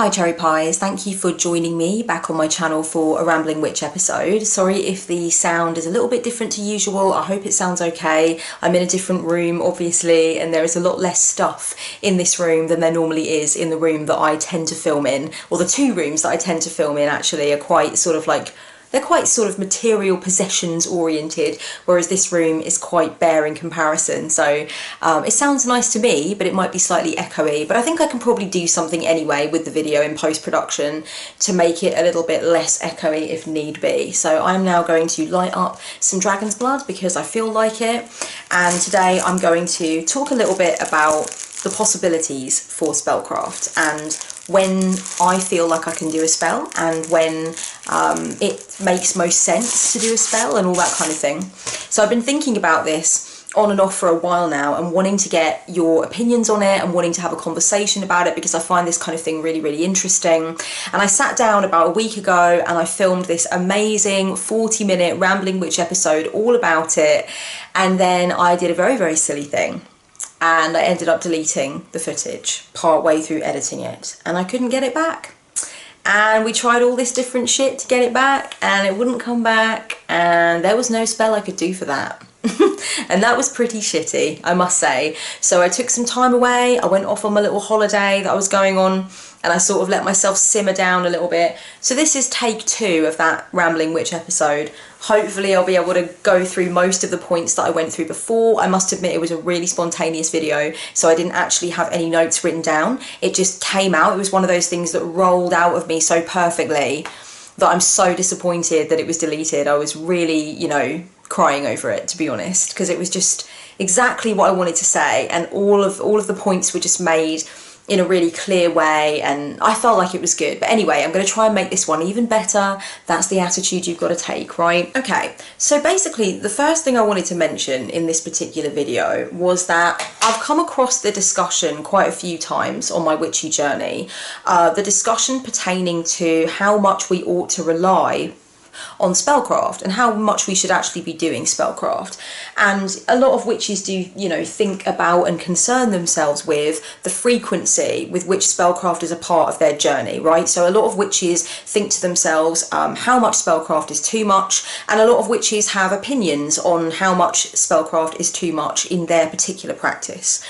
Hi Cherry Pies, thank you for joining me back on my channel for a Rambling Witch episode. Sorry if the sound is a little bit different to usual, I hope it sounds okay. I'm in a different room obviously, and there is a lot less stuff in this room than there normally is in the room that I tend to film in, or the two rooms that I tend to film in actually are quite sort of like, they're quite sort of material possessions oriented, whereas this room is quite bare in comparison. So it sounds nice to me, but it might be slightly echoey. But I think I can probably do something anyway with the video in post-production to make it a little bit less echoey if need be. So I'm now going to light up some dragon's blood because I feel like it. And today I'm going to talk a little bit about the possibilities for spellcraft and when I feel like I can do a spell and when it makes most sense to do a spell and all that kind of thing. So I've been thinking about this on and off for a while now and wanting to get your opinions on it and wanting to have a conversation about it because I find this kind of thing really, really interesting. And I sat down about a week ago and I filmed this amazing 40-minute Rambling Witch episode all about it, and then I did a very, very silly thing. And I ended up deleting the footage part way through editing it, and I couldn't get it back. And we tried all this different shit to get it back and it wouldn't come back, and there was no spell I could do for that. And that was pretty shitty, I must say. So I took some time away, I went off on my little holiday that I was going on, and I sort of let myself simmer down a little bit. So this is take 2 of that Rambling Witch episode. Hopefully I'll be able to go through most of the points that I went through before. I must admit it was a really spontaneous video, so I didn't actually have any notes written down. It just came out. It was one of those things that rolled out of me so perfectly that I'm so disappointed that it was deleted. I was really, you know, crying over it, to be honest, because it was just exactly what I wanted to say, and all of the points were just made in a really clear way, and I felt like it was good. But anyway, I'm going to try and make this one even better. That's the attitude you've got to take, right? Okay, so basically the first thing I wanted to mention in this particular video was that I've come across the discussion quite a few times on my witchy journey, the discussion pertaining to how much we ought to rely on spellcraft and how much we should actually be doing spellcraft. And a lot of witches do, you know, think about and concern themselves with the frequency with which spellcraft is a part of their journey, right? So a lot of witches think to themselves how much spellcraft is too much, and a lot of witches have opinions on how much spellcraft is too much in their particular practice.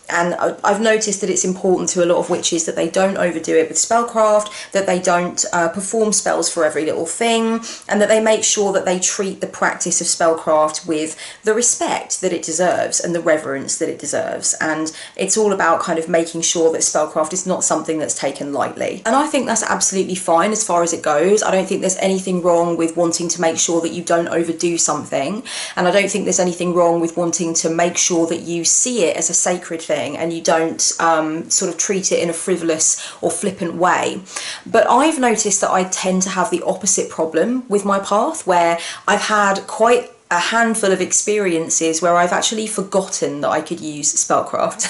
And I've noticed that it's important to a lot of witches that they don't overdo it with spellcraft, that they don't perform spells for every little thing, and that they make sure that they treat the practice of spellcraft with the respect that it deserves and the reverence that it deserves. And it's all about kind of making sure that spellcraft is not something that's taken lightly. And I think that's absolutely fine as far as it goes. I don't think there's anything wrong with wanting to make sure that you don't overdo something. And I don't think there's anything wrong with wanting to make sure that you see it as a sacred thing and you don't sort of treat it in a frivolous or flippant way. But I've noticed that I tend to have the opposite problem with my path, where I've had quite a handful of experiences where I've actually forgotten that I could use spellcraft.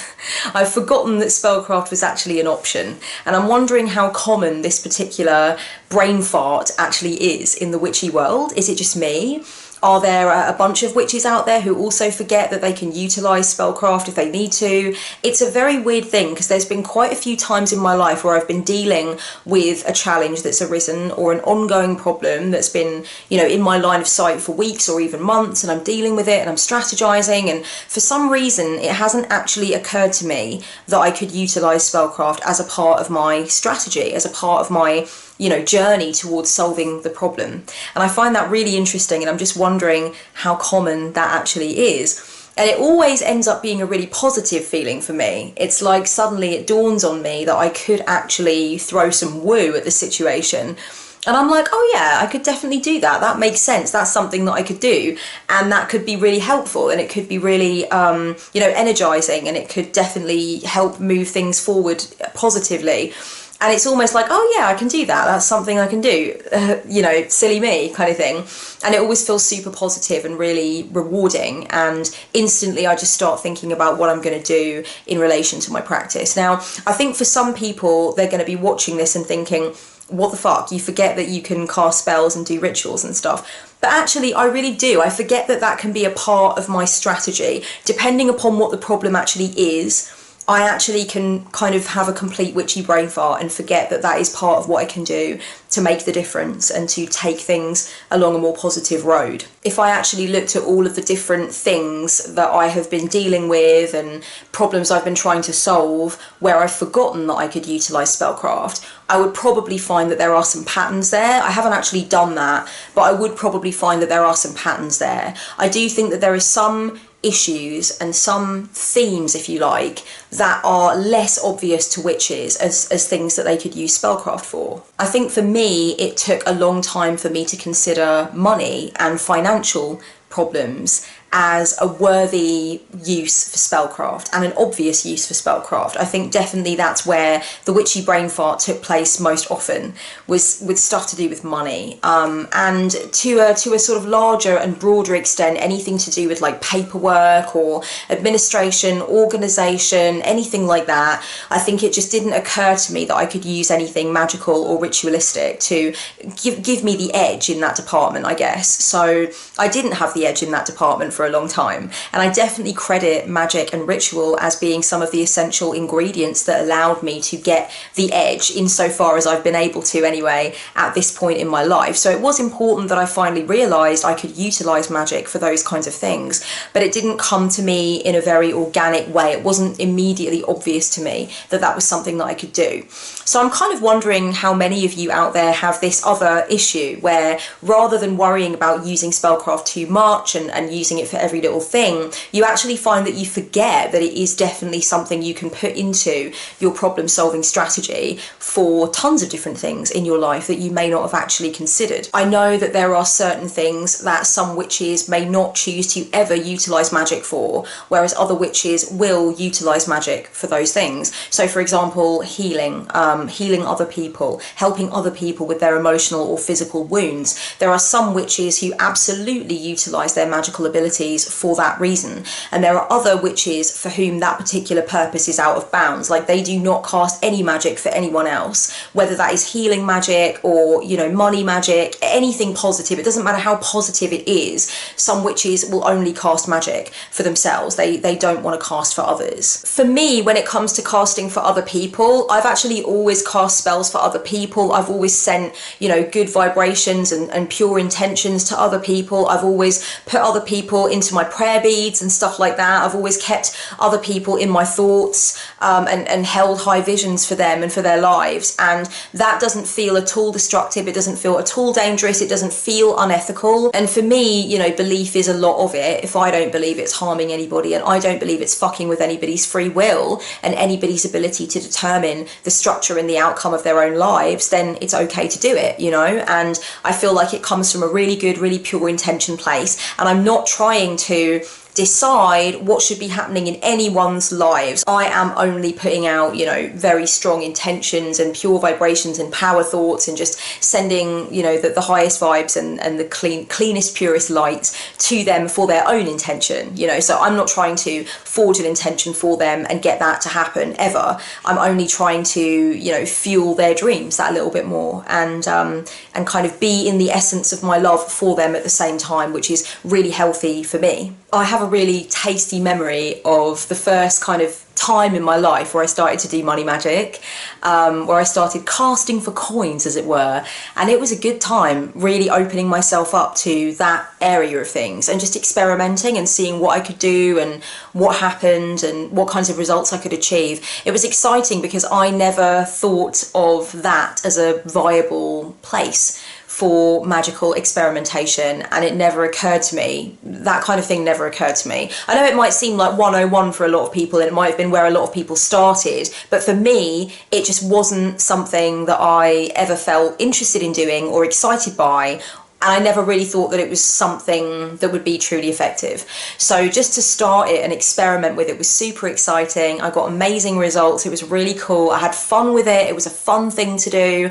I've forgotten that spellcraft was actually an option, and I'm wondering how common this particular brain fart actually is in the witchy world. Is it just me? Are there a bunch of witches out there who also forget that they can utilise spellcraft if they need to? It's a very weird thing, because there's been quite a few times in my life where I've been dealing with a challenge that's arisen or an ongoing problem that's been, you know, in my line of sight for weeks or even months, and I'm dealing with it and I'm strategizing, and for some reason it hasn't actually occurred to me that I could utilise spellcraft as a part of my strategy, as a part of my, you know, journey towards solving the problem. And I find that really interesting, and I'm just wondering how common that actually is. And it always ends up being a really positive feeling for me. It's like suddenly it dawns on me that I could actually throw some woo at the situation. And I'm like, oh yeah, I could definitely do that. That makes sense. That's something that I could do. And that could be really helpful, and it could be really, you know, energizing, and it could definitely help move things forward positively. And it's almost like, oh yeah, I can do that. That's something I can do, you know, silly me kind of thing. And it always feels super positive and really rewarding. And instantly I just start thinking about what I'm going to do in relation to my practice. Now, I think for some people, they're going to be watching this and thinking, what the fuck? You forget that you can cast spells and do rituals and stuff. But actually, I really do. I forget that that can be a part of my strategy, depending upon what the problem actually is. I actually can kind of have a complete witchy brain fart and forget that that is part of what I can do to make the difference and to take things along a more positive road. If I actually looked at all of the different things that I have been dealing with and problems I've been trying to solve where I've forgotten that I could utilise spellcraft, I would probably find that there are some patterns there. I haven't actually done that, but I would probably find that there are some patterns there. I do think that there is some issues and some themes, if you like, that are less obvious to witches as things that they could use spellcraft for. I think for me, it took a long time for me to consider money and financial problems as a worthy use for spellcraft and an obvious use for spellcraft. I think definitely that's where the witchy brain fart took place most often, was with stuff to do with money, and to a sort of larger and broader extent, anything to do with like paperwork or administration, organisation, anything like that. I think it just didn't occur to me that I could use anything magical or ritualistic to give me the edge in that department, I guess. So I didn't have the edge in that department for a long time, and I definitely credit magic and ritual as being some of the essential ingredients that allowed me to get the edge insofar as I've been able to anyway at this point in my life. So it was important that I finally realised I could utilise magic for those kinds of things, but it didn't come to me in a very organic way. It wasn't immediately obvious to me that that was something that I could do. So I'm kind of wondering how many of you out there have this other issue where rather than worrying about using spellcraft too much and using it for every little thing, you actually find that you forget that it is definitely something you can put into your problem solving strategy for tons of different things in your life that you may not have actually considered. I know that there are certain things that some witches may not choose to ever utilise magic for, whereas other witches will utilise magic for those things. So for example, healing other people, helping other people with their emotional or physical wounds. There are some witches who absolutely utilise their magical abilities for that reason, and there are other witches for whom that particular purpose is out of bounds. Like, they do not cast any magic for anyone else, whether that is healing magic or, you know, money magic, anything positive. It doesn't matter how positive it is. Some witches will only cast magic for themselves. They don't want to cast for others. For me, when it comes to casting for other people, I've actually always cast spells for other people. I've always sent, you know, good vibrations and pure intentions to other people. I've always put other people into my prayer beads and stuff like that. I've always kept other people in my thoughts, and held high visions for them and for their lives. And that doesn't feel at all destructive. It doesn't feel at all dangerous. It doesn't feel unethical. And for me, you know, belief is a lot of it. If I don't believe it's harming anybody, and I don't believe it's fucking with anybody's free will and anybody's ability to determine the structure and the outcome of their own lives, then it's okay to do it, you know. And I feel like it comes from a really good, really pure intention place, and I'm not trying to decide what should be happening in anyone's lives. I am only putting out, you know, very strong intentions and pure vibrations and power thoughts, and just sending, you know, the highest vibes and the cleanest, purest light to them for their own intention, you know. So I'm not trying to forge an intention for them and get that to happen ever. I'm only trying to, you know, fuel their dreams that little bit more, and kind of be in the essence of my love for them at the same time, which is really healthy for me. I have a really tasty memory of the first kind of time in my life where I started to do money magic, where I started casting for coins, as it were, and it was a good time really opening myself up to that area of things and just experimenting and seeing what I could do and what happened and what kinds of results I could achieve. It was exciting because I never thought of that as a viable place for magical experimentation, and it never occurred to me. That kind of thing never occurred to me. I know it might seem like 101 for a lot of people, and it might have been where a lot of people started, but for me, it just wasn't something that I ever felt interested in doing or excited by, and I never really thought that it was something that would be truly effective. So just to start it and experiment with it was super exciting. I got amazing results. It was really cool. I had fun with it. It was a fun thing to do.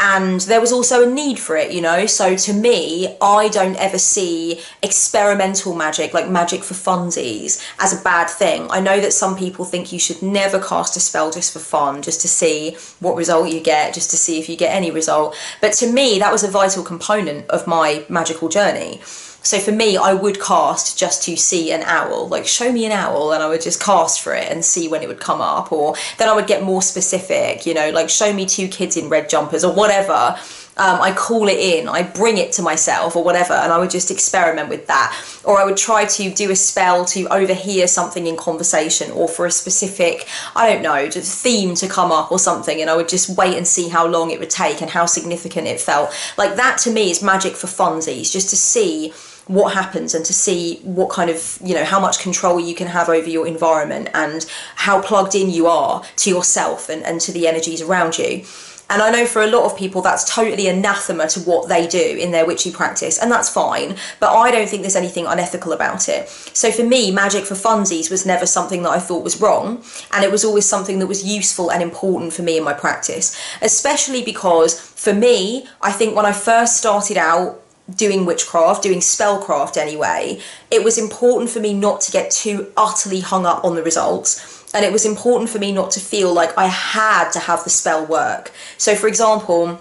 And there was also a need for it, you know. So to me, I don't ever see experimental magic, like magic for funsies, as a bad thing. I know that some people think you should never cast a spell just for fun, just to see what result you get, just to see if you get any result. But to me, that was a vital component of my magical journey. So for me, I would cast just to see an owl, like show me an owl, and I would just cast for it and see when it would come up. Or then I would get more specific, you know, like show me 2 kids in red jumpers or whatever. I call it in, I bring it to myself or whatever, and I would just experiment with that. Or I would try to do a spell to overhear something in conversation, or for a specific, I don't know, just theme to come up or something, and I would just wait and see how long it would take and how significant it felt. Like that to me is magic for funsies, just to see what happens and to see what kind of, you know, how much control you can have over your environment and how plugged in you are to yourself and to the energies around you. And I know for a lot of people that's totally anathema to what they do in their witchy practice, and that's fine, but I don't think there's anything unethical about it. So for me, magic for funsies was never something that I thought was wrong, and it was always something that was useful and important for me in my practice, especially because for me, I think when I first started out doing witchcraft, doing spellcraft anyway, it was important for me not to get too utterly hung up on the results. And it was important for me not to feel like I had to have the spell work. So for example,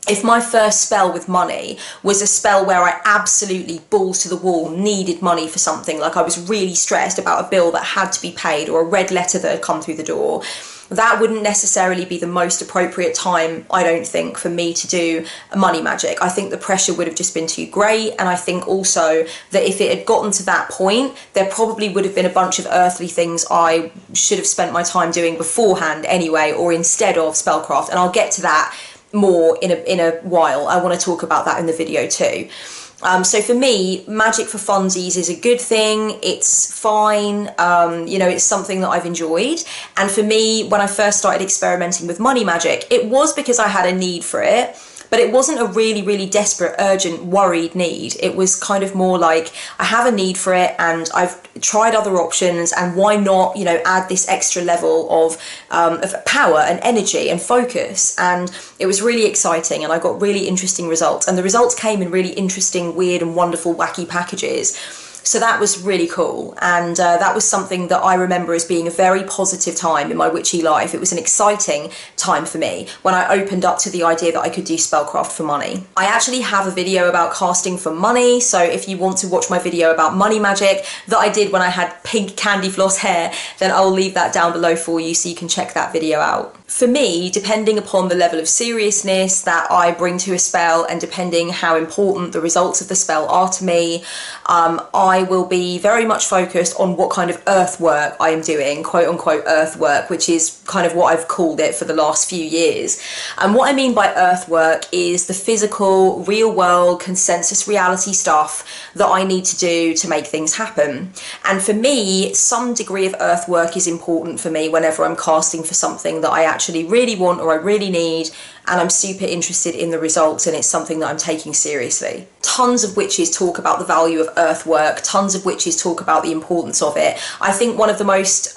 if my first spell with money was a spell where I absolutely balls to the wall needed money for something, like I was really stressed about a bill that had to be paid or a red letter that had come through the door, that wouldn't necessarily be the most appropriate time, I don't think, for me to do money magic. I think the pressure would have just been too great, and I think also that if it had gotten to that point, there probably would have been a bunch of earthly things I should have spent my time doing beforehand anyway, or instead of spellcraft, and I'll get to that more in a while. I want to talk about that in the video too. So for me, magic for funsies is a good thing. It's fine. You know, it's something that I've enjoyed. And for me, when I first started experimenting with money magic, it was because I had a need for it. But it wasn't a really, really desperate, urgent, worried need. It was kind of more like, I have a need for it and I've tried other options, and why not, you know, add this extra level of power and energy and focus. And it was really exciting, and I got really interesting results. And the results came in really interesting, weird and wonderful, wacky packages. So that was really cool, and that was something that I remember as being a very positive time in my witchy life. It was an exciting time for me when I opened up to the idea that I could do spellcraft for money. I actually have a video about casting for money, so if you want to watch my video about money magic that I did when I had pink candy floss hair, then I'll leave that down below for you so you can check that video out. For me, depending upon the level of seriousness that I bring to a spell, and depending how important the results of the spell are to me, I will be very much focused on what kind of earth work I am doing, quote unquote earth work, which is kind of what I've called it for the last few years. And what I mean by earth work is the physical, real world, consensus reality stuff that I need to do to make things happen. And for me, some degree of earth work is important for me whenever I'm casting for something that I actually really want or I really need, and I'm super interested in the results, and it's something that I'm taking seriously. Tons of witches talk about the value of earth work, tons of witches talk about the importance of it. I think one of the most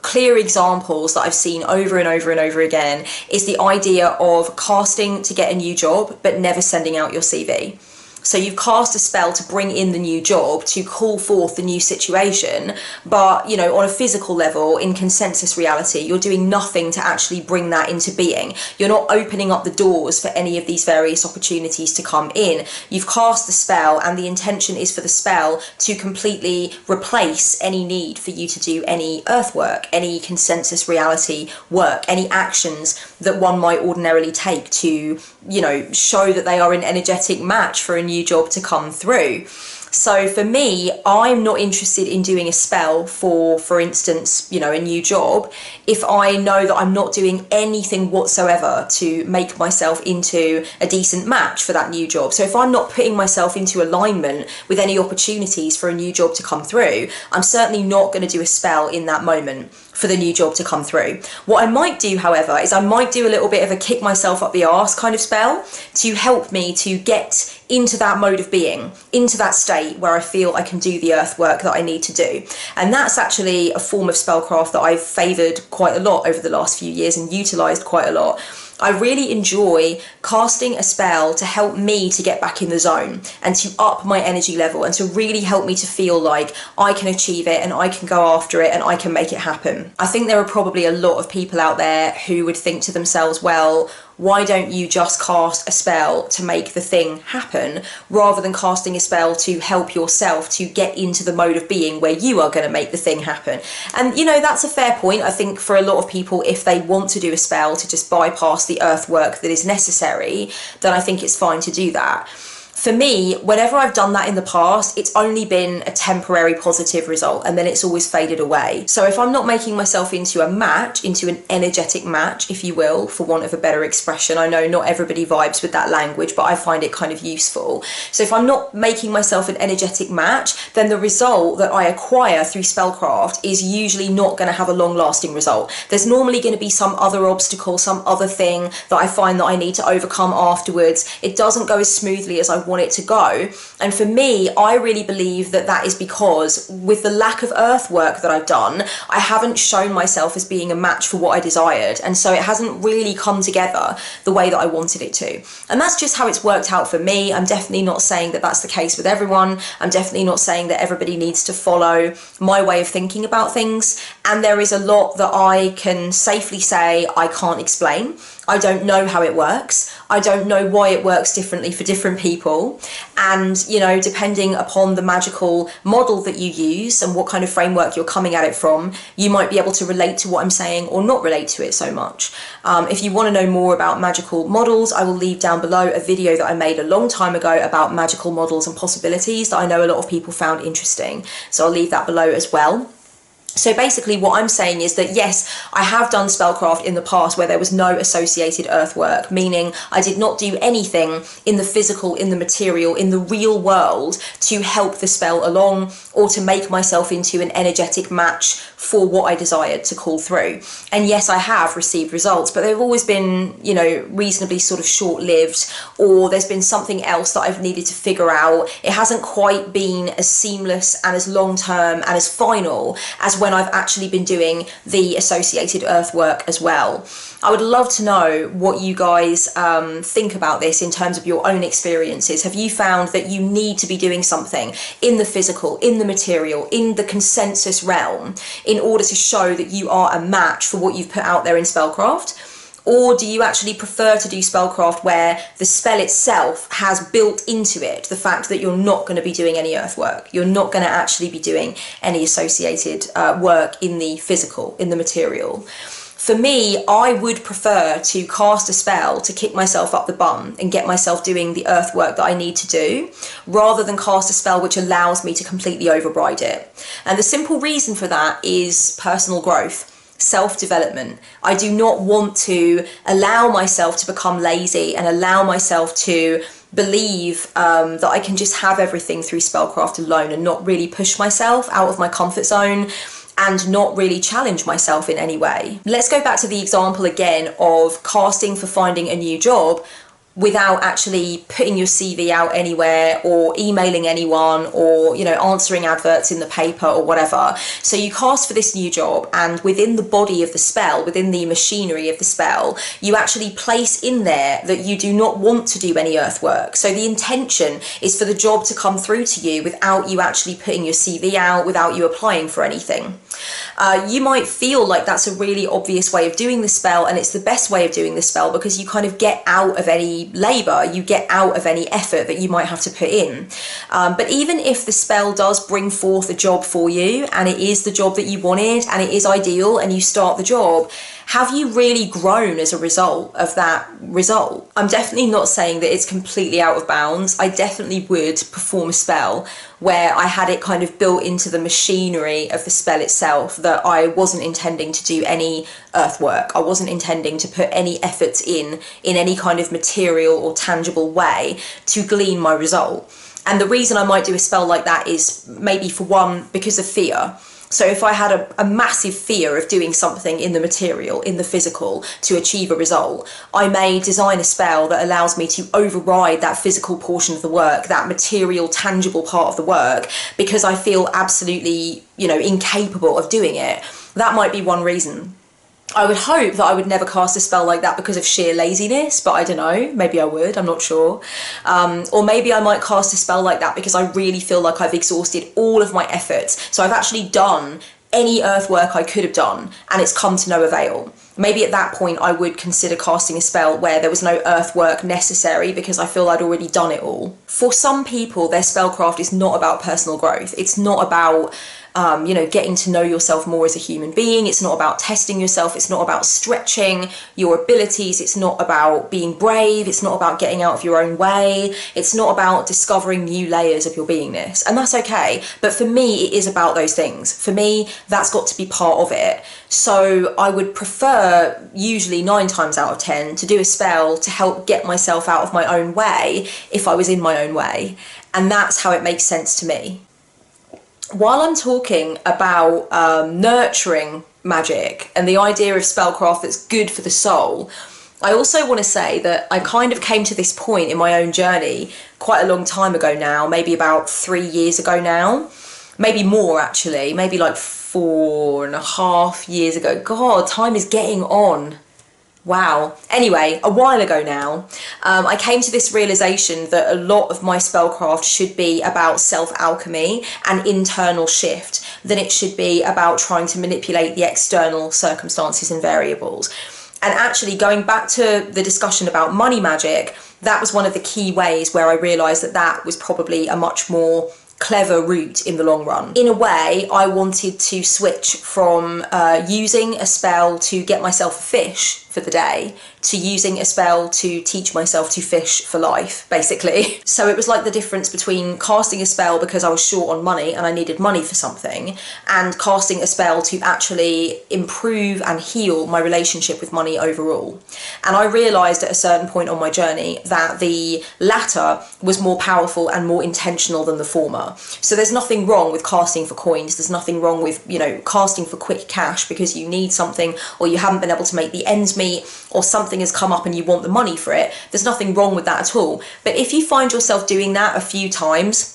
clear examples that I've seen over and over and over again is the idea of casting to get a new job but never sending out your CV. So you've cast a spell to bring in the new job, to call forth the new situation, but, you know, on a physical level, in consensus reality, you're doing nothing to actually bring that into being. You're not opening up the doors for any of these various opportunities to come in. You've cast the spell, and the intention is for the spell to completely replace any need for you to do any earth work, any consensus reality work, any actions that one might ordinarily take to, you know, show that they are an energetic match for a new job to come through. So for me, I'm not interested in doing a spell for instance, you know, a new job, if I know that I'm not doing anything whatsoever to make myself into a decent match for that new job. So if I'm not putting myself into alignment with any opportunities for a new job to come through, I'm certainly not going to do a spell in that moment for the new job to come through. What I might do, however, is I might do a little bit of a kick myself up the arse kind of spell to help me to get into that mode of being, into that state where I feel I can do the earth work that I need to do. And that's actually a form of spellcraft that I've favoured quite a lot over the last few years and utilised quite a lot. I really enjoy casting a spell to help me to get back in the zone and to up my energy level and to really help me to feel like I can achieve it and I can go after it and I can make it happen. I think there are probably a lot of people out there who would think to themselves, well, why don't you just cast a spell to make the thing happen, rather than casting a spell to help yourself to get into the mode of being where you are going to make the thing happen? And you know, that's a fair point. I think for a lot of people, if they want to do a spell to just bypass the earthwork that is necessary, then I think it's fine to do that. For me, whenever I've done that in the past, it's only been a temporary positive result, and then it's always faded away. So if I'm not making myself into a match, into an energetic match, if you will, for want of a better expression, I know not everybody vibes with that language, but I find it kind of useful. So if I'm not making myself an energetic match, then the result that I acquire through spellcraft is usually not going to have a long-lasting result. There's normally going to be some other obstacle, some other thing that I find that I need to overcome afterwards. It doesn't go as smoothly as I want it to go. And for me, I really believe that that is because with the lack of earthwork that I've done, I haven't shown myself as being a match for what I desired, and so it hasn't really come together the way that I wanted it to. And that's just how it's worked out for me. I'm definitely not saying that that's the case with everyone. I'm definitely not saying that everybody needs to follow my way of thinking about things, and there is a lot that I can safely say I can't explain. I don't know how it works. I don't know why it works differently for different people. And, you know, depending upon the magical model that you use and what kind of framework you're coming at it from, you might be able to relate to what I'm saying or not relate to it so much. If you want to know more about magical models, I will leave down below a video that I made a long time ago about magical models and possibilities that I know a lot of people found interesting. So I'll leave that below as well. So basically what I'm saying is that yes, I have done spellcraft in the past where there was no associated earthwork, meaning I did not do anything in the physical, in the material, in the real world to help the spell along or to make myself into an energetic match for what I desired to call through. And yes, I have received results, but they've always been, you know, reasonably sort of short-lived, or there's been something else that I've needed to figure out. It hasn't quite been as seamless and as long-term and as final as when I've actually been doing the associated earthwork as well. I would love to know what you guys think about this in terms of your own experiences. Have you found that you need to be doing something in the physical, in the material, in the consensus realm in order to show that you are a match for what you've put out there in spellcraft? Or do you actually prefer to do spellcraft where the spell itself has built into it the fact that you're not going to be doing any earthwork, you're not going to actually be doing any associated work in the physical, in the material? For me, I would prefer to cast a spell to kick myself up the bum and get myself doing the earthwork that I need to do, rather than cast a spell which allows me to completely override it. And the simple reason for that is personal growth. Self-development. I do not want to allow myself to become lazy and allow myself to believe that I can just have everything through spellcraft alone and not really push myself out of my comfort zone and not really challenge myself in any way. Let's go back to the example again of casting for finding a new job without actually putting your CV out anywhere or emailing anyone or, you know, answering adverts in the paper or whatever. So you cast for this new job, and within the body of the spell, within the machinery of the spell, you actually place in there that you do not want to do any earthwork. So the intention is for the job to come through to you without you actually putting your CV out, without you applying for anything. You might feel like that's a really obvious way of doing the spell, and it's the best way of doing the spell because you kind of get out of any labour, you get out of any effort that you might have to put in. But even if the spell does bring forth a job for you, and it is the job that you wanted, and it is ideal, and you start the job, have you really grown as a result of that result? I'm definitely not saying that it's completely out of bounds. I definitely would perform a spell where I had it kind of built into the machinery of the spell itself that I wasn't intending to do any earthwork. I wasn't intending to put any effort in any kind of material or tangible way to glean my result. And the reason I might do a spell like that is maybe, for one, because of fear. So if I had a massive fear of doing something in the material, in the physical, to achieve a result, I may design a spell that allows me to override that physical portion of the work, that material, tangible part of the work, because I feel absolutely, you know, incapable of doing it. That might be one reason. I would hope that I would never cast a spell like that because of sheer laziness, but I don't know, maybe I would, I'm not sure. Or maybe I might cast a spell like that because I really feel like I've exhausted all of my efforts. So I've actually done any earth work I could have done, and it's come to no avail. Maybe at that point I would consider casting a spell where there was no earth work necessary because I feel I'd already done it all. For some people, their spellcraft is not about personal growth. It's not about getting to know yourself more as a human being. It's not about testing yourself. It's not about stretching your abilities. It's not about being brave. It's not about getting out of your own way. It's not about discovering new layers of your beingness. And that's okay. But for me, it is about those things. For me, that's got to be part of it. So I would prefer, usually 9 times out of 10, to do a spell to help get myself out of my own way if I was in my own way. And that's how it makes sense to me. While I'm talking about nurturing magic and the idea of spellcraft that's good for the soul, I also want to say that I kind of came to this point in my own journey quite a long time ago now, maybe about 3 years ago now, maybe more actually, maybe like 4.5 years ago. God, time is getting on. Wow. Anyway, a while ago now, I came to this realization that a lot of my spellcraft should be about self-alchemy and internal shift, than it should be about trying to manipulate the external circumstances and variables. And actually, going back to the discussion about money magic, that was one of the key ways where I realized that that was probably a much more clever route in the long run. In a way, I wanted to switch from using a spell to get myself a fish for the day to using a spell to teach myself to fish for life, basically. So it was like the difference between casting a spell because I was short on money and I needed money for something, and casting a spell to actually improve and heal my relationship with money overall. And I realised at a certain point on my journey that the latter was more powerful and more intentional than the former. So there's nothing wrong with casting for coins. There's nothing wrong with, casting for quick cash because you need something, or you haven't been able to make the ends meet, or something has come up and you want the money for it. There's nothing wrong with that at all. But if you find yourself doing that a few times,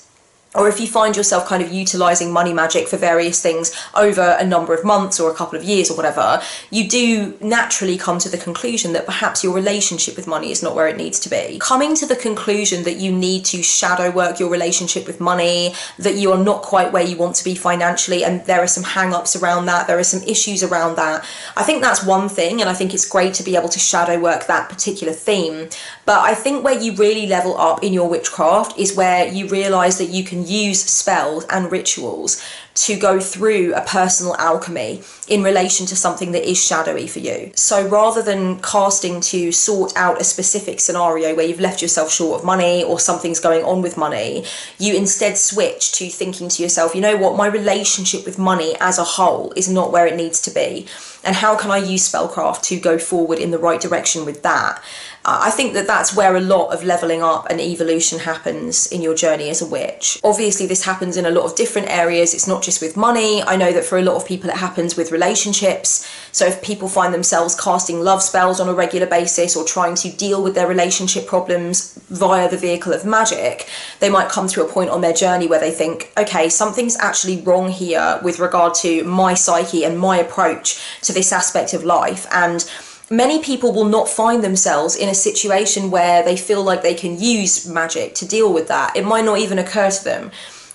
or if you find yourself kind of utilising money magic for various things over a number of months or a couple of years or whatever, you do naturally come to the conclusion that perhaps your relationship with money is not where it needs to be. Coming to the conclusion that you need to shadow work your relationship with money, that you are not quite where you want to be financially, and there are some hang-ups around that, there are some issues around that. I think that's one thing, and I think it's great to be able to shadow work that particular theme. But I think where you really level up in your witchcraft is where you realise that you can use spells and rituals to go through a personal alchemy in relation to something that is shadowy for you. So rather than casting to sort out a specific scenario where you've left yourself short of money or something's going on with money, you instead switch to thinking to yourself, you know what, my relationship with money as a whole is not where it needs to be. And how can I use spellcraft to go forward in the right direction with that? I think that that's where a lot of leveling up and evolution happens in your journey as a witch. Obviously, this happens in a lot of different areas. It's not just with money. I know that for a lot of people it happens with relationships. So if people find themselves casting love spells on a regular basis or trying to deal with their relationship problems via the vehicle of magic, they might come to a point on their journey where they think, okay, something's actually wrong here with regard to my psyche and my approach to this aspect of life. And many people will not find themselves in a situation where they feel like they can use magic to deal with that. It might not even occur to them.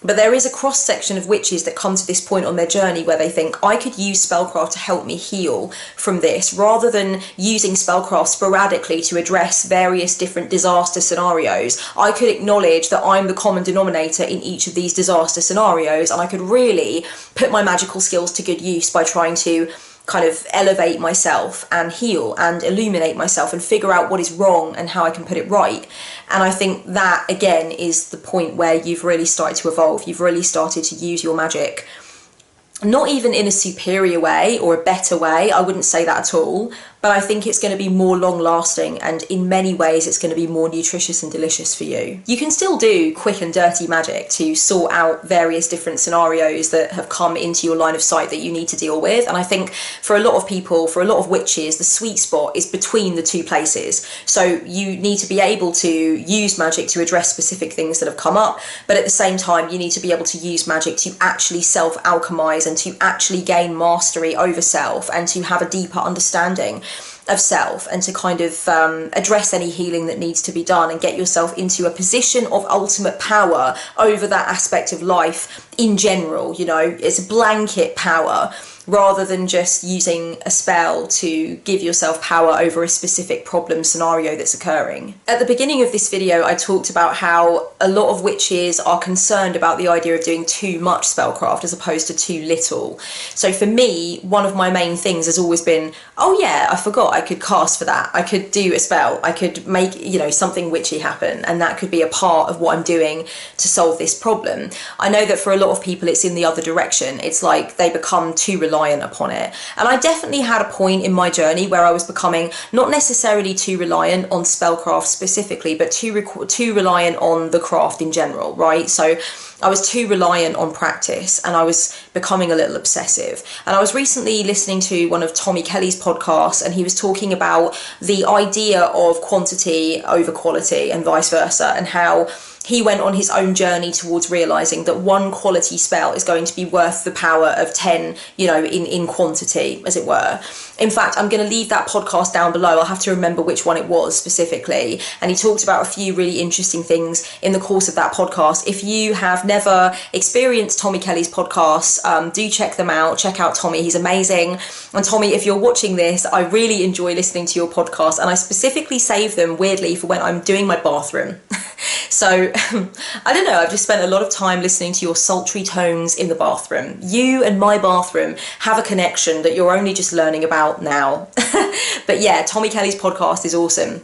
But there is a cross-section of witches that come to this point on their journey where they think, I could use spellcraft to help me heal from this, rather than using spellcraft sporadically to address various different disaster scenarios. I could acknowledge that I'm the common denominator in each of these disaster scenarios, and I could really put my magical skills to good use by trying to kind of elevate myself and heal and illuminate myself and figure out what is wrong and how I can put it right. And I think that, again, is the point where you've really started to evolve. You've really started to use your magic, not even in a superior way or a better way, I wouldn't say that at all, but I think it's going to be more long lasting, and in many ways it's going to be more nutritious and delicious for you. You can still do quick and dirty magic to sort out various different scenarios that have come into your line of sight that you need to deal with, and I think for a lot of people, for a lot of witches, the sweet spot is between the two places. So you need to be able to use magic to address specific things that have come up, but at the same time you need to be able to use magic to actually self-alchemize and to actually gain mastery over self and to have a deeper understanding. of self, and to kind of address any healing that needs to be done and get yourself into a position of ultimate power over that aspect of life in general. You know, it's a blanket power rather than just using a spell to give yourself power over a specific problem scenario that's occurring. At the beginning of this video, I talked about how a lot of witches are concerned about the idea of doing too much spellcraft as opposed to too little. So for me, one of my main things has always been, oh yeah, I forgot I could cast for that. I could do a spell. I could make, you know, something witchy happen, and that could be a part of what I'm doing to solve this problem. I know that for a lot of people it's in the other direction. It's like they become too reliant upon it. And I definitely had a point in my journey where I was becoming not necessarily too reliant on spellcraft specifically, but too reliant on the craft in general, right? So I was too reliant on practice, and I was becoming a little obsessive. And I was recently listening to one of Tommie Kelly's podcasts, and he was talking about the idea of quantity over quality and vice versa, and how he went on his own journey towards realizing that one quality spell is going to be worth the power of 10, you know, in quantity, as it were. In fact, I'm going to leave that podcast down below. I'll have to remember which one it was specifically. And he talked about a few really interesting things in the course of that podcast. If you have never experienced Tommie Kelly's podcasts, do check them out. Check out Tommie. He's amazing. And Tommie, if you're watching this, I really enjoy listening to your podcast, and I specifically save them, weirdly, for when I'm doing my bathroom. So, I don't know, I've just spent a lot of time listening to your sultry tones in the bathroom. You and my bathroom have a connection that you're only just learning about now. But yeah, Tommie Kelly's podcast is awesome.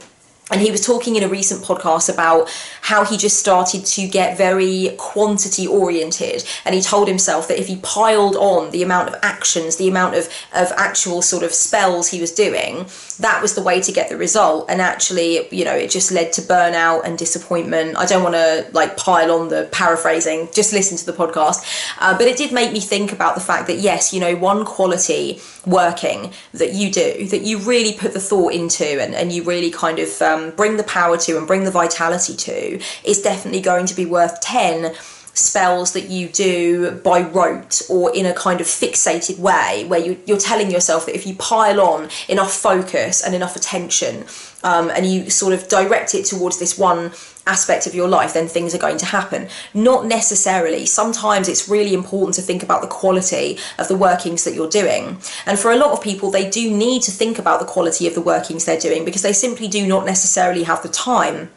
And he was talking in a recent podcast about how he just started to get very quantity oriented. And he told himself that if he piled on the amount of actions, the amount of actual sort of spells he was doing, that was the way to get the result. And actually, you know, it just led to burnout and disappointment. I don't want to like pile on the paraphrasing, just listen to the podcast. But it did make me think about the fact that, yes, you know, one quality working that you do, that you really put the thought into, and you really kind of bring the power to and bring the vitality to, is definitely going to be worth 10 spells that you do by rote or in a kind of fixated way, where you're telling yourself that if you pile on enough focus and enough attention, and you sort of direct it towards this one aspect of your life, then things are going to happen. Not necessarily. Sometimes it's really important to think about the quality of the workings that you're doing. And for a lot of people, they do need to think about the quality of the workings they're doing, because they simply do not necessarily have the time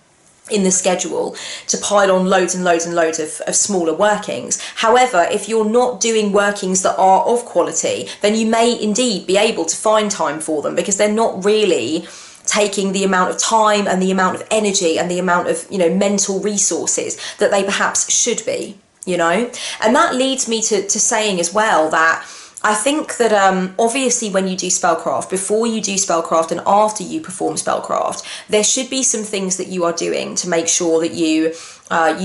in the schedule to pile on loads and loads and loads of smaller workings. However, if you're not doing workings that are of quality, then you may indeed be able to find time for them, because they're not really taking the amount of time and the amount of energy and the amount of, you know, mental resources that they perhaps should be, you know. And that leads me to saying as well that I think that obviously when you do spellcraft, before you do spellcraft and after you perform spellcraft, there should be some things that you are doing to make sure that you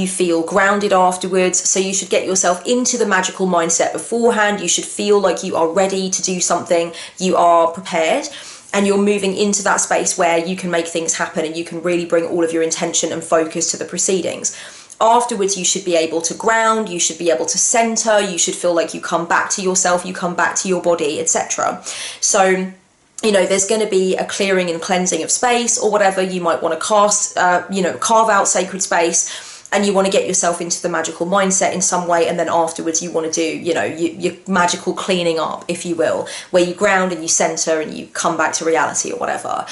feel grounded afterwards. So you should get yourself into the magical mindset beforehand. You should feel like you are ready to do something, you are prepared, and you're moving into that space where you can make things happen and you can really bring all of your intention and focus to the proceedings. Afterwards, you should be able to ground, you should be able to center, you should feel like you come back to yourself, you come back to your body, etc. So, you know, there's going to be a clearing and cleansing of space, or whatever you might want to cast, you know, carve out sacred space, and you want to get yourself into the magical mindset in some way, and then afterwards you want to do, you know, your magical cleaning up, if you will, where you ground and you center and you come back to reality or whatever.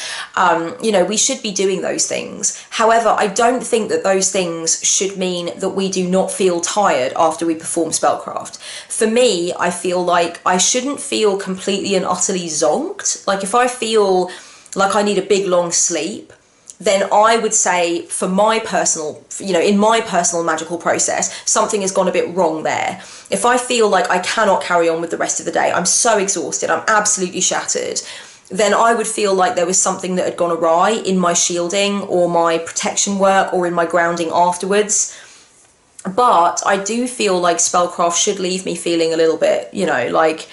You know, we should be doing those things. However, I don't think that those things should mean that we do not feel tired after we perform spellcraft. For me, I feel like I shouldn't feel completely and utterly zonked. Like if I feel like I need a big long sleep, then I would say for my personal, you know, in my personal magical process, something has gone a bit wrong there. If I feel like I cannot carry on with the rest of the day, I'm so exhausted, I'm absolutely shattered, then I would feel like there was something that had gone awry in my shielding or my protection work or in my grounding afterwards. But I do feel like spellcraft should leave me feeling a little bit, you know, like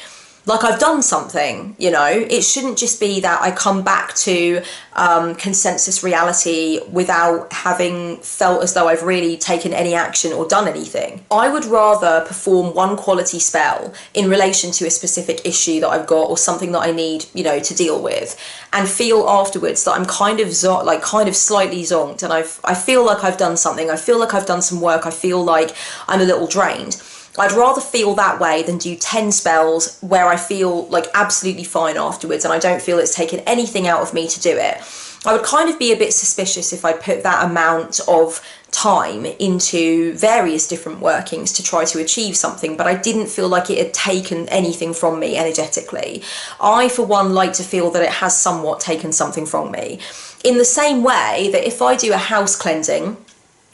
like I've done something, you know. It shouldn't just be that I come back to consensus reality without having felt as though I've really taken any action or done anything. I would rather perform one quality spell in relation to a specific issue that I've got or something that I need, you know, to deal with, and feel afterwards that I'm kind of slightly zonked, and I feel like I've done something, I feel like I've done some work, I feel like I'm a little drained. I'd rather feel that way than do 10 spells where I feel like absolutely fine afterwards and I don't feel it's taken anything out of me to do it. I would kind of be a bit suspicious if I put that amount of time into various different workings to try to achieve something, but I didn't feel like it had taken anything from me energetically. I, for one, like to feel that it has somewhat taken something from me. In the same way that if I do a house cleansing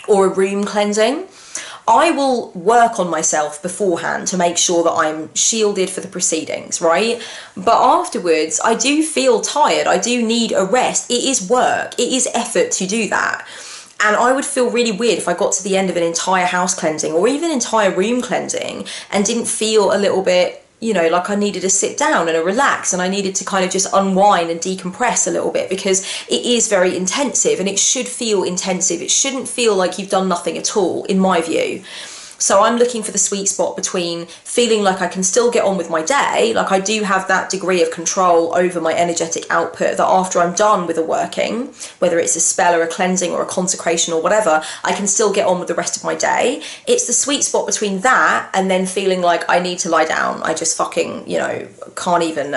or a room cleansing, I will work on myself beforehand to make sure that I'm shielded for the proceedings, right? But afterwards, I do feel tired. I do need a rest. It is work. It is effort to do that. And I would feel really weird if I got to the end of an entire house cleansing or even entire room cleansing and didn't feel a little bit, you know, like I needed to sit down and a relax, and I needed to kind of just unwind and decompress a little bit, because it is very intensive and it should feel intensive. It shouldn't feel like you've done nothing at all, in my view. So I'm looking for the sweet spot between feeling like I can still get on with my day, like I do have that degree of control over my energetic output, that after I'm done with a working, whether it's a spell or a cleansing or a consecration or whatever, I can still get on with the rest of my day. It's the sweet spot between that and then feeling like I need to lie down. I just fucking, you know, can't even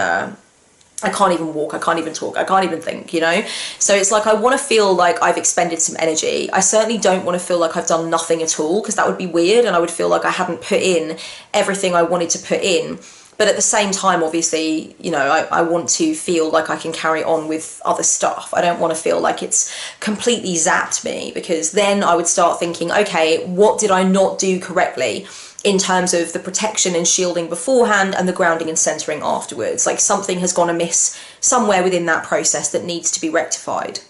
walk, I can't even talk, I can't even think, you know? So it's like I want to feel like I've expended some energy. I certainly don't want to feel like I've done nothing at all, because that would be weird and I would feel like I hadn't put in everything I wanted to put in. But at the same time, obviously, you know, I want to feel like I can carry on with other stuff. I don't want to feel like it's completely zapped me, because then I would start thinking, okay, what did I not do correctly in terms of the protection and shielding beforehand and the grounding and centering afterwards? Like something has gone amiss somewhere within that process that needs to be rectified.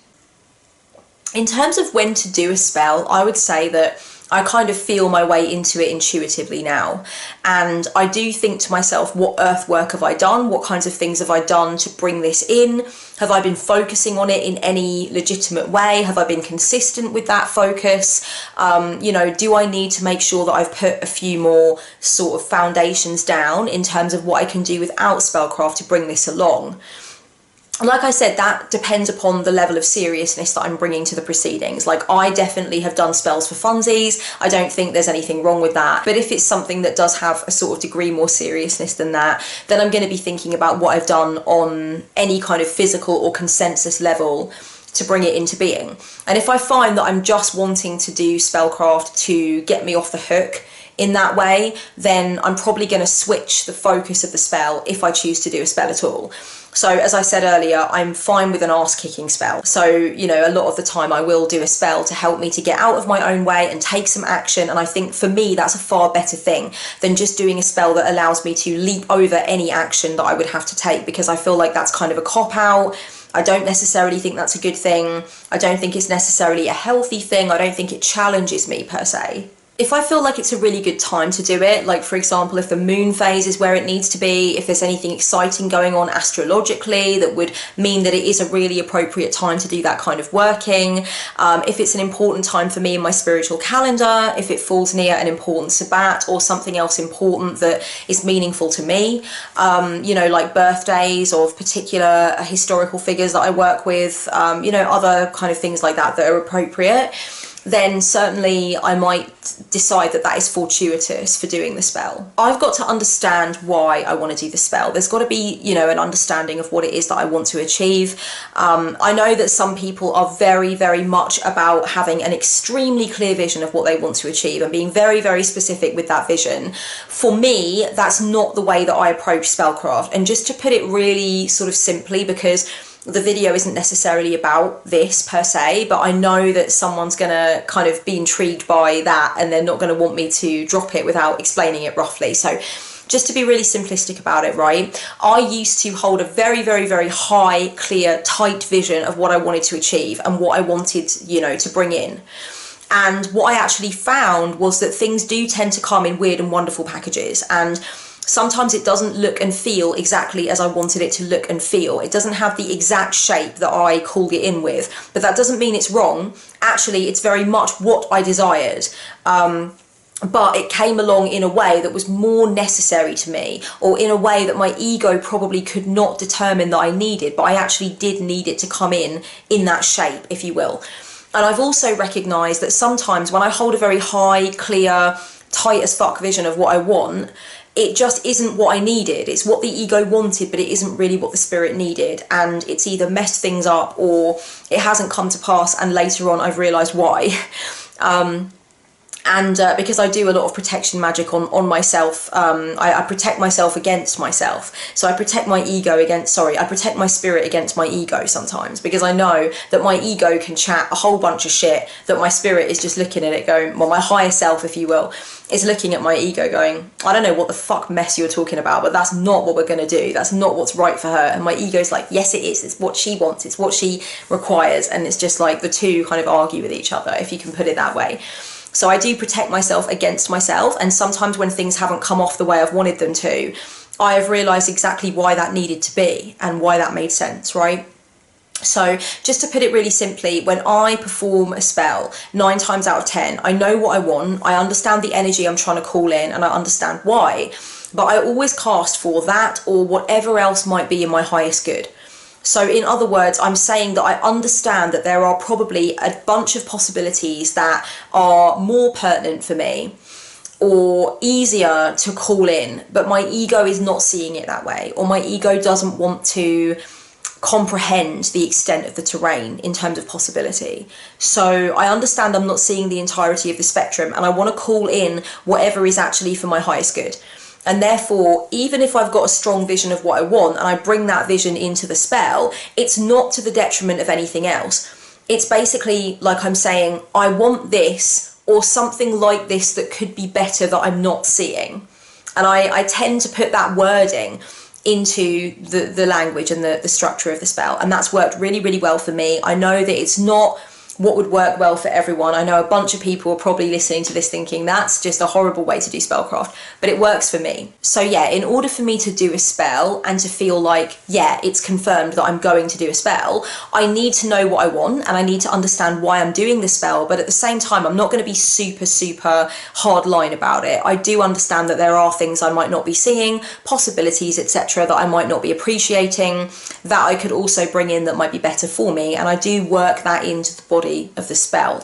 In terms of when to do a spell, I would say that I kind of feel my way into it intuitively now. And I do think to myself, what earthwork have I done? What kinds of things have I done to bring this in? Have I been focusing on it in any legitimate way? Have I been consistent with that focus? You know, do I need to make sure that I've put a few more sort of foundations down in terms of what I can do without spellcraft to bring this along? Like I said, that depends upon the level of seriousness that I'm bringing to the proceedings. Like, I definitely have done spells for funsies. I don't think there's anything wrong with that. But if it's something that does have a sort of degree more seriousness than that, then I'm going to be thinking about what I've done on any kind of physical or consensus level to bring it into being. And if I find that I'm just wanting to do spellcraft to get me off the hook in that way, then I'm probably going to switch the focus of the spell if I choose to do a spell at all. So as I said earlier, I'm fine with an arse-kicking spell. So, you know, a lot of the time I will do a spell to help me to get out of my own way and take some action. And I think for me, that's a far better thing than just doing a spell that allows me to leap over any action that I would have to take, because I feel like that's kind of a cop-out. I don't necessarily think that's a good thing. I don't think it's necessarily a healthy thing. I don't think it challenges me per se. If I feel like it's a really good time to do it, like for example, if the moon phase is where it needs to be, if there's anything exciting going on astrologically that would mean that it is a really appropriate time to do that kind of working, if it's an important time for me in my spiritual calendar, if it falls near an important sabbat or something else important that is meaningful to me, you know, like birthdays of particular historical figures that I work with, you know, other kind of things like that that are appropriate, then certainly I might decide that that is fortuitous for doing the spell. I've got to understand why I want to do the spell. There's got to be, you know, an understanding of what it is that I want to achieve. I know that some people are very, very much about having an extremely clear vision of what they want to achieve and being very, very specific with that vision. For me, that's not the way that I approach spellcraft. And just to put it really sort of simply, because the video isn't necessarily about this per se, but I know that someone's gonna kind of be intrigued by that and they're not gonna want me to drop it without explaining it roughly. So just to be really simplistic about it, right? I used to hold a very, very, very high, clear, tight vision of what I wanted to achieve and what I wanted, you know, to bring in. And what I actually found was that things do tend to come in weird and wonderful packages. And Sometimes it doesn't look and feel exactly as I wanted it to look and feel. It doesn't have the exact shape that I called it in with, but that doesn't mean it's wrong. Actually, it's very much what I desired. But it came along in a way that was more necessary to me, or in a way that my ego probably could not determine that I needed, but I actually did need it to come in that shape, if you will. And I've also recognised that sometimes when I hold a very high, clear, tight as fuck vision of what I want, it just isn't what I needed. It's what the ego wanted, but it isn't really what the spirit needed. And it's either messed things up or it hasn't come to pass, and later on I've realised why. Because I do a lot of protection magic on myself, I protect myself against myself. So I protect my ego against, I protect my spirit against my ego sometimes, because I know that my ego can chat a whole bunch of shit that my spirit is just looking at it going, well, my higher self, if you will, is looking at my ego going, I don't know what the fuck mess you're talking about, but that's not what we're going to do. That's not what's right for her. And my ego's like, yes, it is. It's what she wants. It's what she requires. And it's just like the two kind of argue with each other, if you can put it that way. So I do protect myself against myself, and sometimes when things haven't come off the way I've wanted them to, I have realised exactly why that needed to be and why that made sense, right? So just to put it really simply, when I perform a spell, 9 times out of 10, I know what I want, I understand the energy I'm trying to call in, and I understand why, but I always cast for that or whatever else might be in my highest good. So in other words, I'm saying that I understand that there are probably a bunch of possibilities that are more pertinent for me or easier to call in, but my ego is not seeing it that way, or my ego doesn't want to comprehend the extent of the terrain in terms of possibility. So I understand I'm not seeing the entirety of the spectrum, and I want to call in whatever is actually for my highest good. And therefore, even if I've got a strong vision of what I want and I bring that vision into the spell, it's not to the detriment of anything else. It's basically like I'm saying, I want this or something like this that could be better that I'm not seeing. And I tend to put that wording into the language and the structure of the spell. And that's worked really, really well for me. I know that it's not what would work well for everyone. I know a bunch of people are probably listening to this thinking that's just a horrible way to do spellcraft, but it works for me. So yeah, in order for me to do a spell and to feel like, yeah, it's confirmed that I'm going to do a spell, I need to know what I want and I need to understand why I'm doing the spell, but at the same time, I'm not going to be super, super hard line about it. I do understand that there are things I might not be seeing, possibilities, etc., that I might not be appreciating, that I could also bring in that might be better for me, and I do work that into the body of the spell.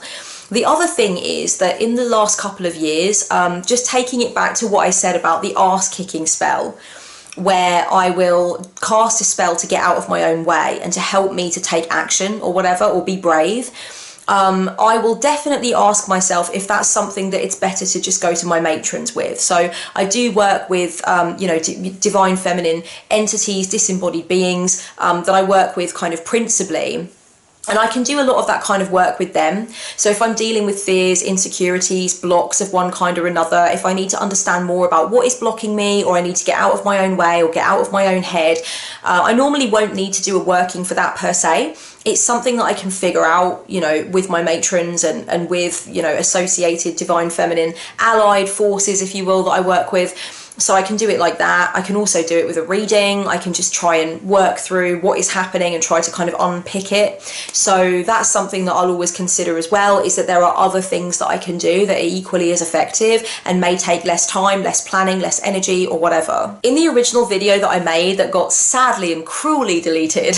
The other thing is that in the last couple of years, just taking it back to what I said about the arse kicking spell, where I will cast a spell to get out of my own way and to help me to take action or whatever, or be brave, I will definitely ask myself if that's something that it's better to just go to my matrons with. So I do work with, divine feminine entities, disembodied beings that I work with kind of principally. And I can do a lot of that kind of work with them. So if I'm dealing with fears, insecurities, blocks of one kind or another, if I need to understand more about what is blocking me, or I need to get out of my own way or get out of my own head, I normally won't need to do a working for that per se. It's something that I can figure out, with my matrons and with, associated divine feminine allied forces, if you will, that I work with. So I can do it like that. I can also do it with a reading. I can just try and work through what is happening and try to kind of unpick it. So that's something that I'll always consider as well, is that there are other things that I can do that are equally as effective and may take less time, less planning, less energy, or whatever. In the original video that I made that got sadly and cruelly deleted,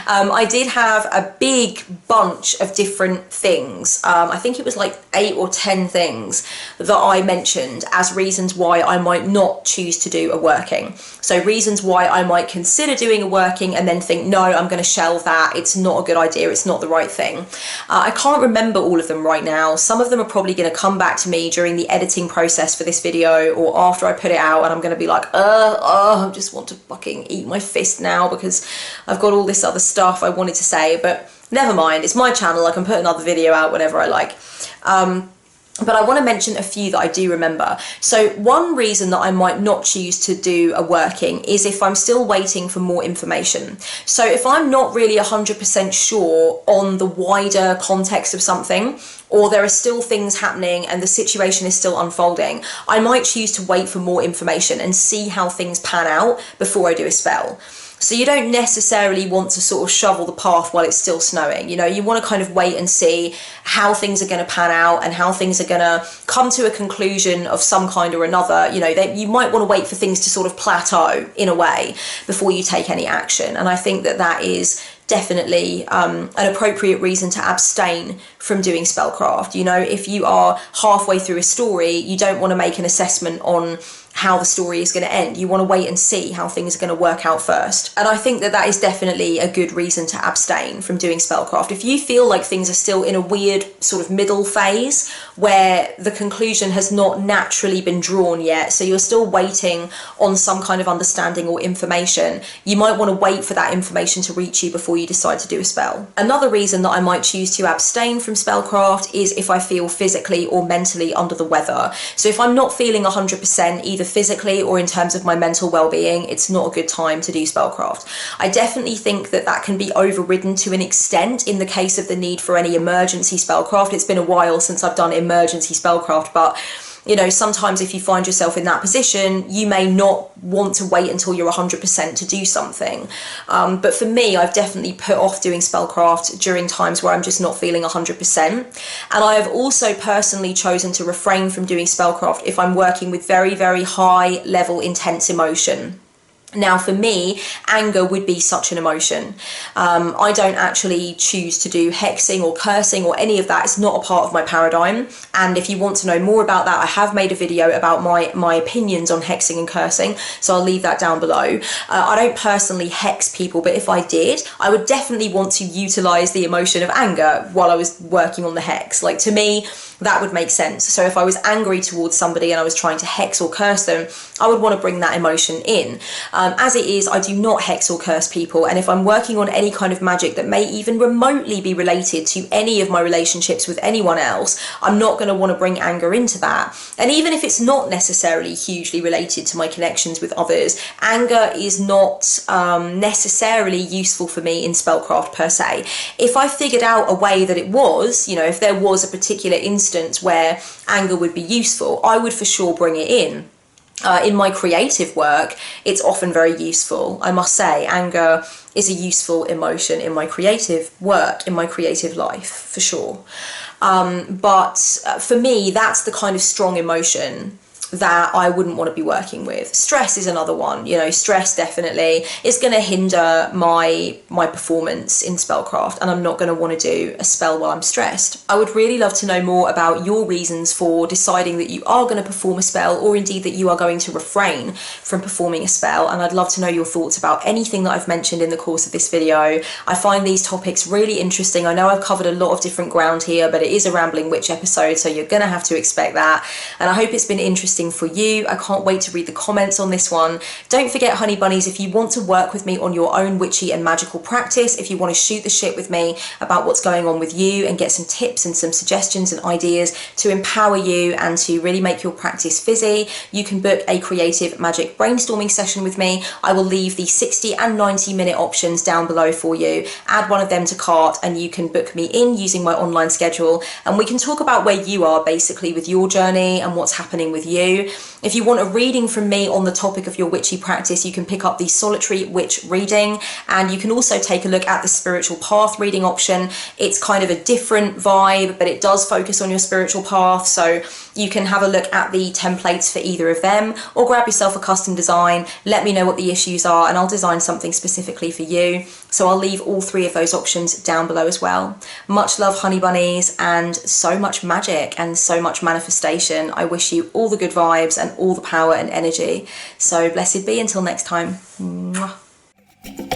I did have a big bunch of different things. I think it was like 8 or 10 things that I mentioned as reasons why I might not choose to do a working. So reasons why I might consider doing a working and then think, no, I'm going to shelve that. It's not a good idea. It's not the right thing. I can't remember all of them right now. Some of them are probably going to come back to me during the editing process for this video or after I put it out, and I'm going to be like, I just want to fucking eat my fist now because I've got all this other stuff I wanted to say, but never mind, it's my channel, I can put another video out whenever I like. but I want to mention a few that I do remember. So one reason that I might not choose to do a working is if I'm still waiting for more information. So if I'm not really 100% sure on the wider context of something, or there are still things happening and the situation is still unfolding, I might choose to wait for more information and see how things pan out before I do a spell. So you don't necessarily want to sort of shovel the path while it's still snowing. You know, you want to kind of wait and see how things are going to pan out and how things are going to come to a conclusion of some kind or another. You know, you might want to wait for things to sort of plateau in a way before you take any action. And I think that that is definitely an appropriate reason to abstain from doing spellcraft. You know, if you are halfway through a story, you don't want to make an assessment on how the story is going to end. You want to wait and see how things are going to work out first. And I think that that is definitely a good reason to abstain from doing spellcraft. If you feel like things are still in a weird sort of middle phase where the conclusion has not naturally been drawn yet, so you're still waiting on some kind of understanding or information, you might want to wait for that information to reach you before you decide to do a spell. Another reason that I might choose to abstain from spellcraft is if I feel physically or mentally under the weather. So if I'm not feeling 100% either physically or in terms of my mental well-being, it's not a good time to do spellcraft. I definitely think that that can be overridden to an extent in the case of the need for any emergency spellcraft. It's been a while since I've done emergency spellcraft, but you know, sometimes if you find yourself in that position, you may not want to wait until you're 100% to do something. But for me, I've definitely put off doing spellcraft during times where I'm just not feeling 100%. And I have also personally chosen to refrain from doing spellcraft if I'm working with very, very high level intense emotion. Now, for me, anger would be such an emotion. I don't actually choose to do hexing or cursing or any of that. It's not a part of my paradigm. And if you want to know more about that, I have made a video about my opinions on hexing and cursing, so I'll leave that down below. I don't personally hex people, but if I did, I would definitely want to utilize the emotion of anger while I was working on the hex. Like, to me, that would make sense. So if I was angry towards somebody and I was trying to hex or curse them, I would want to bring that emotion in. As it is, I do not hex or curse people, and if I'm working on any kind of magic that may even remotely be related to any of my relationships with anyone else, I'm not going to want to bring anger into that. And even if it's not necessarily hugely related to my connections with others, anger is not necessarily useful for me in spellcraft per se. If I figured out a way that it was, you know, if there was a particular instance where anger would be useful, I would for sure bring it in. In my creative work, it's often very useful. I must say, anger is a useful emotion in my creative work, in my creative life, for sure. But for me, that's the kind of strong emotion that I wouldn't want to be working with. Stress is another one. You know, stress definitely is going to hinder my performance in spellcraft, and I'm not going to want to do a spell while I'm stressed. I would really love to know more about your reasons for deciding that you are going to perform a spell, or indeed that you are going to refrain from performing a spell, and I'd love to know your thoughts about anything that I've mentioned in the course of this video. I find these topics really interesting. I know I've covered a lot of different ground here, but it is a Rambling Witch episode, so you're going to have to expect that, and I hope it's been interesting for you. I can't wait to read the comments on this one. Don't forget, honey bunnies, if you want to work with me on your own witchy and magical practice, if you want to shoot the shit with me about what's going on with you and get some tips and some suggestions and ideas to empower you and to really make your practice fizzy, you can book a creative magic brainstorming session with me. I will leave the 60 and 90-minute options down below for you. Add one of them to cart and you can book me in using my online schedule, and we can talk about where you are basically with your journey and what's happening with you. If you want a reading from me on the topic of your witchy practice, you can pick up the Solitary Witch reading, and you can also take a look at the Spiritual Path reading option. It's kind of a different vibe, but it does focus on your spiritual path, so you can have a look at the templates for either of them, or grab yourself a custom design. Let me know what the issues are and I'll design something specifically for you. So I'll leave all three of those options down below as well. Much love, honey bunnies, and so much magic and so much manifestation. I wish you all the good vibes and all the power and energy. So blessed be until next time. Mwah.